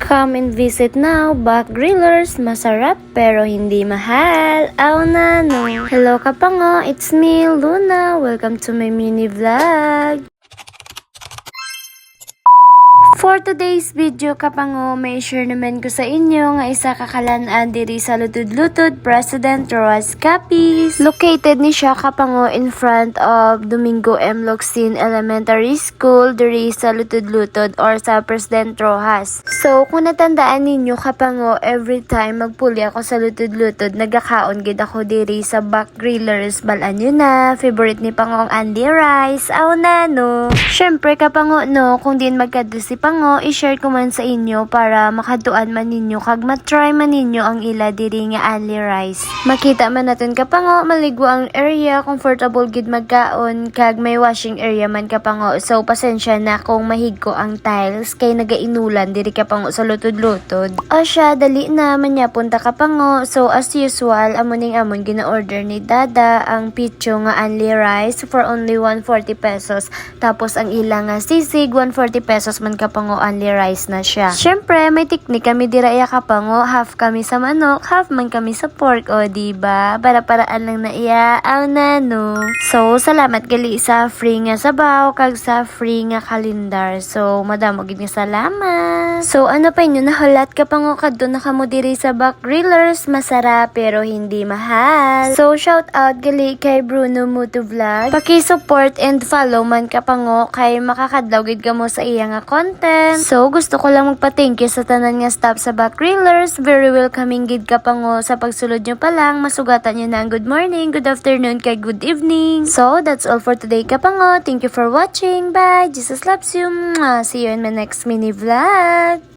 Come and visit now, Back Grillers. Masarap pero hindi mahal. Aw na no. Hello kapango, it's me, Luna. Welcome to my mini vlog. For today's video kapango, may share naman ko sa inyo nga isa kakalaan diri sa Lutod-Lutod President Roas Capiz. Located ni siya kapango in front of Domingo M. Locsin Elementary School diri sa Lutod-Lutod or sa President Rojas. So kung natandaan ninyo kapango, every time magpuli ako sa Lutod-Lutod, nagakaon gid ako diri sa Back Grillers. Balaan nyo na, favorite ni Pangong Andy Rice. Aw na no. Syempre kapango no, kung din magkado si Pango, i-share ko man sa inyo para makaduan man ninyo kag matry man ninyo ang ila diri nga Andy Rice. Makita man natin kapango, maligo ang area, comfortable gid magkaon kag may washing area man kapango. So pasensya na kung mahigko ang tiles kay nagainulan diri kapango sa Lutod-Lutod. O siya, dali na man niya punta kapango. So as usual, amon gina-order ni Dada ang pitcho nga Andy Rice for only 140 pesos. Tapos ang ila nga sisig 140 pesos man kapango, only rice na siya. Syempre, may teknik kami dira iya kapango, half kami sa manok, half man kami sa pork, o diba? Para-paraan lang na iya, aw na no. So, salamat gali sa free nga sabaw, kag sa free nga kalendar. So, madamo gid nga salamat. So, ano pa inyo nahulat kapango kadto na kamo diri sa Back Grillers, masarap pero hindi mahal. So, shout out gali kay Bruno Muto Vlog. Paki-support and follow man kapango kay makakadlaw gid kamo sa iya nga content. So, gusto ko lang magpa-thank you sa tanan nga staff sa Back Grillers. Very welcoming gid kapango. Sa pagsulod nyo pa lang, masugatan nyo na ang good morning, good afternoon, kay good evening. So, that's all for today kapango. Thank you for watching. Bye! Jesus loves you. Mwah! See you in my next mini vlog.